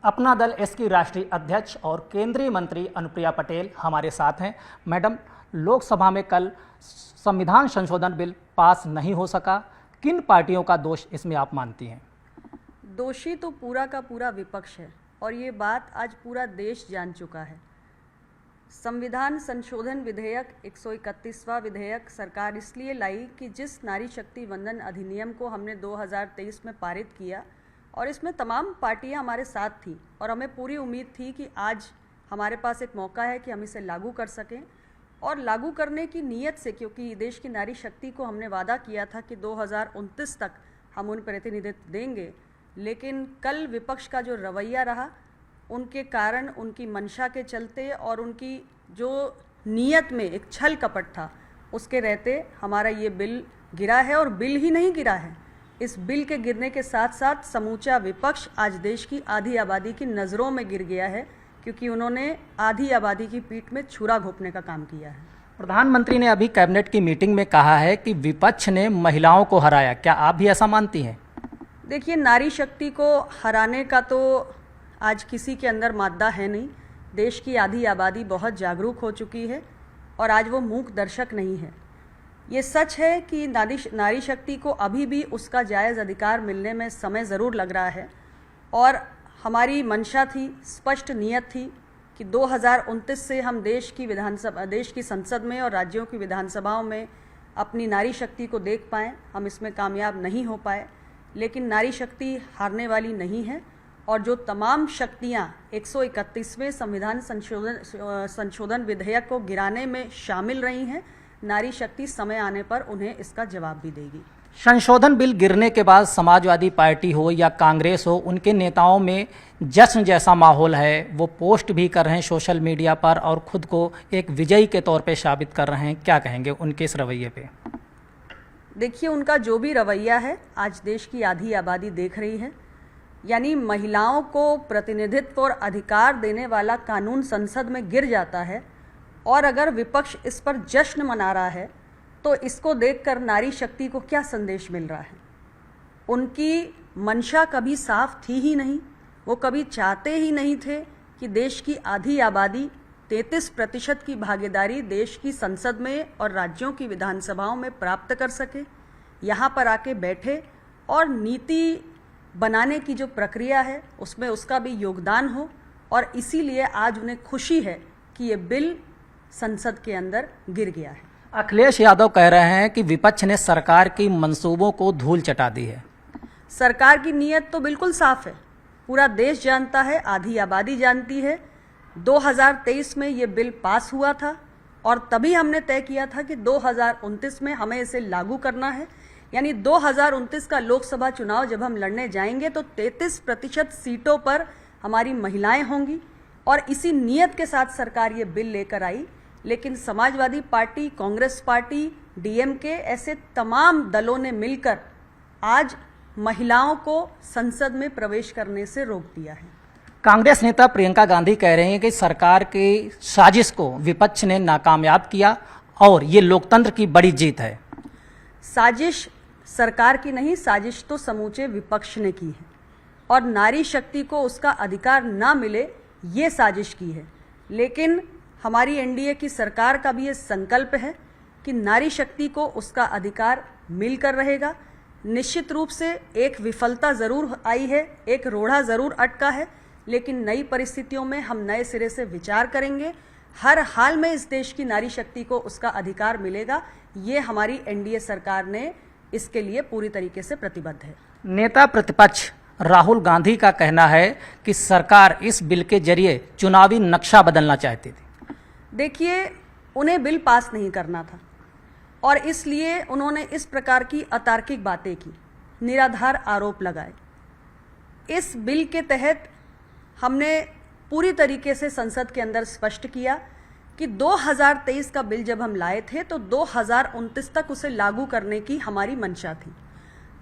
अपना दल इसकी राष्ट्रीय अध्यक्ष और केंद्रीय मंत्री अनुप्रिया पटेल हमारे साथ हैं। मैडम, लोकसभा में कल संविधान संशोधन बिल पास नहीं हो सका, किन पार्टियों का दोष इसमें आप मानती हैं? दोषी तो पूरा का पूरा विपक्ष है और ये बात आज पूरा देश जान चुका है। संविधान संशोधन विधेयक 131वां विधेयक सरकार इसलिए लाई कि जिस नारी शक्ति वंदन अधिनियम को हमने 2023 में पारित किया और इसमें तमाम पार्टियां हमारे साथ थी और हमें पूरी उम्मीद थी कि आज हमारे पास एक मौका है कि हम इसे लागू कर सकें। और लागू करने की नीयत से, क्योंकि देश की नारी शक्ति को हमने वादा किया था कि 2029 तक हम उन प्रतिनिधित्व देंगे, लेकिन कल विपक्ष का जो रवैया रहा, उनके कारण, उनकी मंशा के चलते और उनकी जो नीयत में एक छल कपट था, उसके रहते हमारा ये बिल गिरा है। और बिल ही नहीं गिरा है, इस बिल के गिरने के साथ साथ समूचा विपक्ष आज देश की आधी आबादी की नज़रों में गिर गया है, क्योंकि उन्होंने आधी आबादी की पीठ में छुरा घोंपने का काम किया है। प्रधानमंत्री ने अभी कैबिनेट की मीटिंग में कहा है कि विपक्ष ने महिलाओं को हराया, क्या आप भी ऐसा मानती हैं? देखिए, नारी शक्ति को हराने का तो आज किसी के अंदर मादा है नहीं। देश की आधी आबादी बहुत जागरूक हो चुकी है और आज वो मूक दर्शक नहीं है। ये सच है कि नारी शक्ति को अभी भी उसका जायज़ अधिकार मिलने में समय ज़रूर लग रहा है और हमारी मंशा थी, स्पष्ट नीयत थी कि 2029 से हम देश की संसद में और राज्यों की विधानसभाओं में अपनी नारी शक्ति को देख पाएँ। हम इसमें कामयाब नहीं हो पाए, लेकिन नारी शक्ति हारने वाली नहीं है और जो तमाम शक्तियाँ 131वें संविधान संशोधन विधेयक को गिराने में शामिल रही हैं, नारी शक्ति समय आने पर उन्हें इसका जवाब भी देगी। संशोधन बिल गिरने के बाद समाजवादी पार्टी हो या कांग्रेस हो, उनके नेताओं में जश्न जैसा माहौल है। वो पोस्ट भी कर रहे हैं सोशल मीडिया पर और खुद को एक विजयी के तौर पे साबित कर रहे हैं। क्या कहेंगे उनके इस रवैये पे? देखिए, उनका जो भी रवैया है आज देश की आधी आबादी देख रही है। यानी महिलाओं को प्रतिनिधित्व और अधिकार देने वाला कानून संसद में गिर जाता है और अगर विपक्ष इस पर जश्न मना रहा है तो इसको देखकर नारी शक्ति को क्या संदेश मिल रहा है? उनकी मंशा कभी साफ थी ही नहीं। वो कभी चाहते ही नहीं थे कि देश की आधी आबादी 33% की भागीदारी देश की संसद में और राज्यों की विधानसभाओं में प्राप्त कर सके, यहाँ पर आके बैठे और नीति बनाने की जो प्रक्रिया है उसमें उसका भी योगदान हो। और इसीलिए आज उन्हें खुशी है कि ये बिल संसद के अंदर गिर गया है। अखिलेश यादव कह रहे हैं कि विपक्ष ने सरकार की मंसूबों को धूल चटा दी है। सरकार की नीयत तो बिल्कुल साफ है, पूरा देश जानता है, आधी आबादी जानती है। 2023 में ये बिल पास हुआ था और तभी हमने तय किया था कि 2029 में हमें इसे लागू करना है। यानी 2029 का लोकसभा चुनाव जब हम लड़ने जाएंगे तो 33% सीटों पर हमारी महिलाएं होंगी और इसी नीयत के साथ सरकार ये बिल लेकर आई। लेकिन Samajwadi party, Congress party, DMK, ऐसे तमाम दलों ने मिलकर आज महिलाओं को संसद में प्रवेश करने से रोक दिया है। कांग्रेस नेता प्रियंका गांधी कह रहे हैं कि सरकार की साजिश को विपक्ष ने नाकामयाब किया और ये लोकतंत्र की बड़ी जीत है। साजिश सरकार की नहीं, साजिश तो समूचे विपक्ष ने की है और नारी शक्ति को उसका अधिकार ना मिले, ये साजिश की है। लेकिन हमारी एनडीए की सरकार का भी ये संकल्प है कि नारी शक्ति को उसका अधिकार मिलकर रहेगा। निश्चित रूप से एक विफलता ज़रूर आई है, एक रोड़ा ज़रूर अटका है, लेकिन नई परिस्थितियों में हम नए सिरे से विचार करेंगे। हर हाल में इस देश की नारी शक्ति को उसका अधिकार मिलेगा। ये हमारी एनडीए सरकार ने इसके लिए पूरी तरीके से प्रतिबद्ध है। नेता प्रतिपक्ष राहुल गांधी का कहना है कि सरकार इस बिल के जरिए चुनावी नक्शा बदलना चाहती थी। देखिए, उन्हें बिल पास नहीं करना था और इसलिए उन्होंने इस प्रकार की अतार्किक बातें की, निराधार आरोप लगाए। इस बिल के तहत हमने पूरी तरीके से संसद के अंदर स्पष्ट किया कि 2023 का बिल जब हम लाए थे तो 2029 तक उसे लागू करने की हमारी मंशा थी।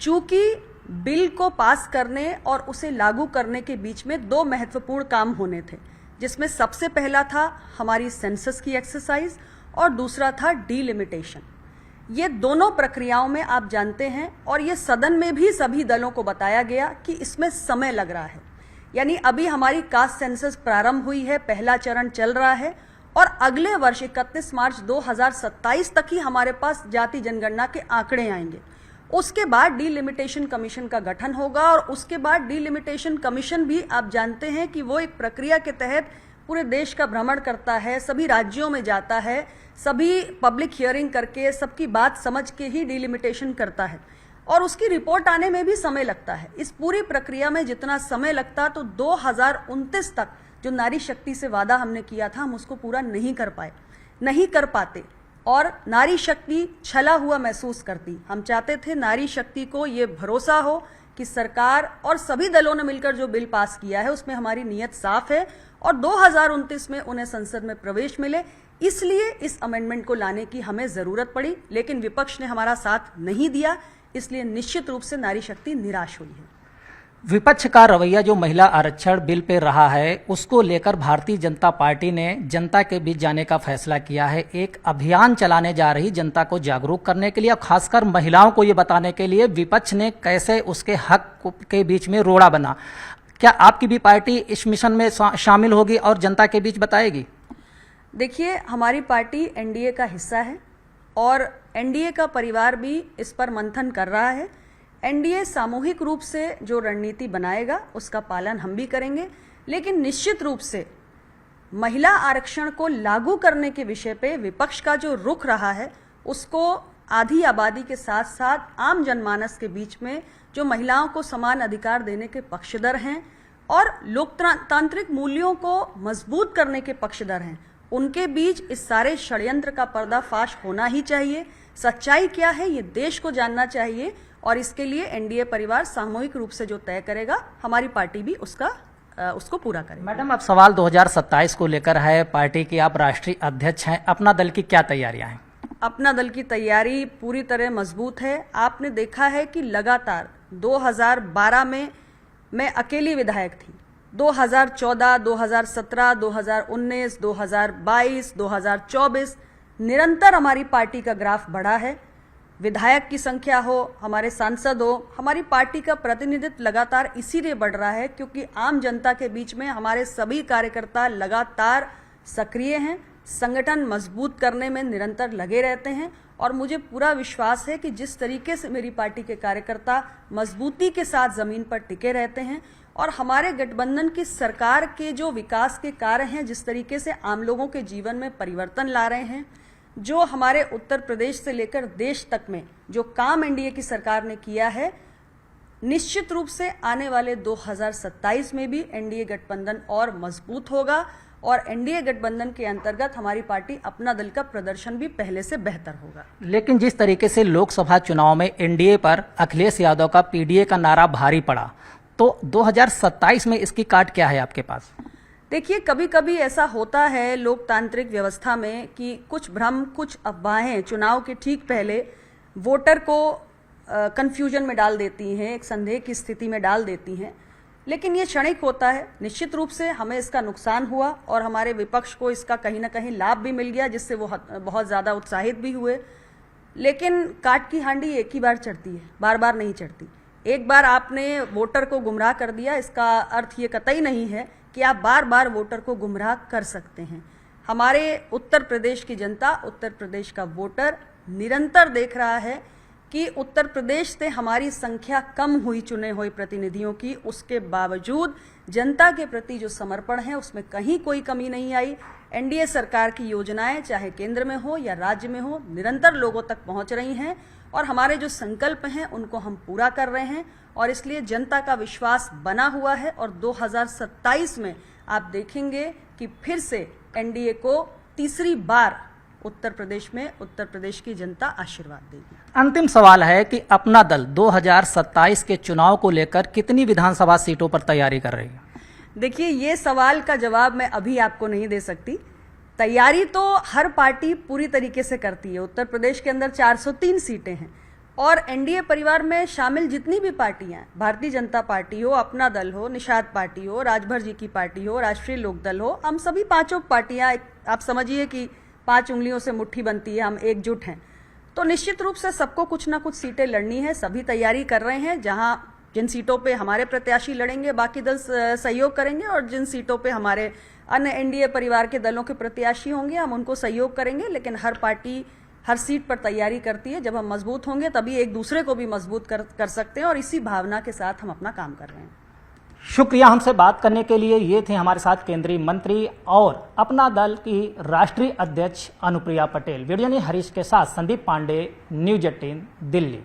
चूंकि बिल को पास करने और उसे लागू करने के बीच में दो महत्वपूर्ण काम होने थे, जिसमें सबसे पहला था हमारी सेंसस की एक्सरसाइज और दूसरा था डीलिमिटेशन। ये दोनों प्रक्रियाओं में आप जानते हैं और ये सदन में भी सभी दलों को बताया गया कि इसमें समय लग रहा है। यानी अभी हमारी कास्ट सेंसस प्रारंभ हुई है, पहला चरण चल रहा है और अगले वर्ष 31 मार्च 2027 तक ही हमारे पास जाति जनगणना के आंकड़े आएंगे। उसके बाद डीलिमिटेशन कमीशन का गठन होगा और उसके बाद डीलिमिटेशन कमीशन भी आप जानते हैं कि वो एक प्रक्रिया के तहत पूरे देश का भ्रमण करता है, सभी राज्यों में जाता है, सभी पब्लिक हियरिंग करके सबकी बात समझ के ही डीलिमिटेशन करता है और उसकी रिपोर्ट आने में भी समय लगता है। इस पूरी प्रक्रिया में जितना समय लगता तो 2029 तक जो नारी शक्ति से वादा हमने किया था हम उसको पूरा नहीं कर पाते और नारी शक्ति छला हुआ महसूस करती। हम चाहते थे नारी शक्ति को ये भरोसा हो कि सरकार और सभी दलों ने मिलकर जो बिल पास किया है उसमें हमारी नीयत साफ है और 2029 में उन्हें संसद में प्रवेश मिले, इसलिए इस अमेंडमेंट को लाने की हमें जरूरत पड़ी। लेकिन विपक्ष ने हमारा साथ नहीं दिया, इसलिए निश्चित रूप से नारी शक्ति निराश हुई है। विपक्ष का रवैया जो महिला आरक्षण बिल पे रहा है उसको लेकर भारतीय जनता पार्टी ने जनता के बीच जाने का फैसला किया है। एक अभियान चलाने जा रही जनता को जागरूक करने के लिए और खासकर महिलाओं को ये बताने के लिए विपक्ष ने कैसे उसके हक के बीच में रोड़ा बना। क्या आपकी भी पार्टी इस मिशन में शामिल होगी और जनता के बीच बताएगी? देखिए, हमारी पार्टी एनडीए का हिस्सा है और एनडीए का परिवार भी इस पर मंथन कर रहा है। एनडीए सामूहिक रूप से जो रणनीति बनाएगा उसका पालन हम भी करेंगे, लेकिन निश्चित रूप से महिला आरक्षण को लागू करने के विषय पे विपक्ष का जो रुख रहा है उसको आधी आबादी के साथ साथ आम जनमानस के बीच में जो महिलाओं को समान अधिकार देने के पक्षधर हैं और लोकतांत्रिक मूल्यों को मजबूत करने के पक्षधर हैं, उनके बीच इस सारे षड्यंत्र का पर्दाफाश होना ही चाहिए। सच्चाई क्या है ये देश को जानना चाहिए और इसके लिए एनडीए परिवार सामूहिक रूप से जो तय करेगा हमारी पार्टी भी उसको पूरा करेगी। मैडम, अब सवाल 2027 को लेकर है। पार्टी की आप राष्ट्रीय अध्यक्ष हैं, अपना दल की क्या तैयारियां हैं? अपना दल की तैयारी पूरी तरह मजबूत है। आपने देखा है कि लगातार 2012 में मैं अकेली विधायक थी, 2014, 2017, 2019, 2022, 2024 निरंतर हमारी पार्टी का ग्राफ बढ़ा है। विधायक की संख्या हो, हमारे सांसद हो, हमारी पार्टी का प्रतिनिधित्व लगातार इसीलिए बढ़ रहा है क्योंकि आम जनता के बीच में हमारे सभी कार्यकर्ता लगातार सक्रिय हैं, संगठन मजबूत करने में निरंतर लगे रहते हैं और मुझे पूरा विश्वास है कि जिस तरीके से मेरी पार्टी के कार्यकर्ता मजबूती के साथ जमीन पर टिके रहते हैं और हमारे गठबंधन की सरकार के जो विकास के कार्य हैं, जिस तरीके से आम लोगों के जीवन में परिवर्तन ला रहे हैं, जो हमारे उत्तर प्रदेश से लेकर देश तक में जो काम एनडीए की सरकार ने किया है, निश्चित रूप से आने वाले 2027 में भी एनडीए गठबंधन और मजबूत होगा और एनडीए गठबंधन के अंतर्गत हमारी पार्टी अपना दल का प्रदर्शन भी पहले से बेहतर होगा। लेकिन जिस तरीके से लोकसभा चुनाव में एनडीए पर अखिलेश यादव का पीडीए का नारा भारी पड़ा, तो 2027 में इसकी काट क्या है आपके पास? देखिए, कभी कभी ऐसा होता है लोकतांत्रिक व्यवस्था में कि कुछ भ्रम, कुछ अफवाहें चुनाव के ठीक पहले वोटर को कंफ्यूजन में डाल देती हैं, एक संदेह की स्थिति में डाल देती हैं, लेकिन ये क्षणिक होता है। निश्चित रूप से हमें इसका नुकसान हुआ और हमारे विपक्ष को इसका कहीं ना कहीं लाभ भी मिल गया, जिससे वो बहुत ज़्यादा उत्साहित भी हुए। लेकिन काट की हांडी एक ही बार चढ़ती है, बार बार नहीं चढ़ती। एक बार आपने वोटर को गुमराह कर दिया, इसका अर्थ ये कतई नहीं है कि आप बार बार वोटर को गुमराह कर सकते हैं। हमारे उत्तर प्रदेश की जनता, उत्तर प्रदेश का वोटर निरंतर देख रहा है कि उत्तर प्रदेश से हमारी संख्या कम हुई चुने हुए प्रतिनिधियों की, उसके बावजूद जनता के प्रति जो समर्पण है उसमें कहीं कोई कमी नहीं आई। एनडीए सरकार की योजनाएं चाहे केंद्र में हो या राज्य में हो, निरंतर लोगों तक पहुंच रही हैं और हमारे जो संकल्प हैं उनको हम पूरा कर रहे हैं और इसलिए जनता का विश्वास बना हुआ है और 2027 में आप देखेंगे कि फिर से एनडीए को तीसरी बार उत्तर प्रदेश में उत्तर प्रदेश की जनता आशीर्वाद देगी। अंतिम सवाल है कि अपना दल 2027 के चुनाव को लेकर कितनी विधानसभा सीटों पर तैयारी कर रही है? देखिए, ये सवाल का जवाब मैं अभी आपको नहीं दे सकती। तैयारी तो हर पार्टी पूरी तरीके से करती है। उत्तर प्रदेश के अंदर 403 सीटें हैं और एनडीए परिवार में शामिल जितनी भी पार्टियां हैं, भारतीय जनता पार्टी हो, अपना दल हो, निषाद पार्टी हो, राजभर जी की पार्टी हो, राष्ट्रीय लोकदल हो, हम सभी पांचों पार्टियां, आप समझिए कि 5 उंगलियों से मुट्ठी बनती है, हम एकजुट हैं। तो निश्चित रूप से सबको कुछ ना कुछ सीटें लड़नी है, सभी तैयारी कर रहे हैं। जहां जिन सीटों पे हमारे प्रत्याशी लड़ेंगे बाकी दल सहयोग करेंगे, और जिन सीटों पे हमारे अन्य एनडीए परिवार के दलों के प्रत्याशी होंगे हम उनको सहयोग करेंगे। लेकिन हर पार्टी हर सीट पर तैयारी करती है, जब हम मजबूत होंगे तभी एक दूसरे को भी मजबूत कर सकते हैं, और इसी भावना के साथ हम अपना काम कर रहे हैं। शुक्रिया हमसे बात करने के लिए। ये थे हमारे साथ केंद्रीय मंत्री और अपना दल की राष्ट्रीय अध्यक्ष अनुप्रिया पटेल। वीडियो ने हरीश के साथ संदीप पांडे, न्यूज़ 18 दिल्ली।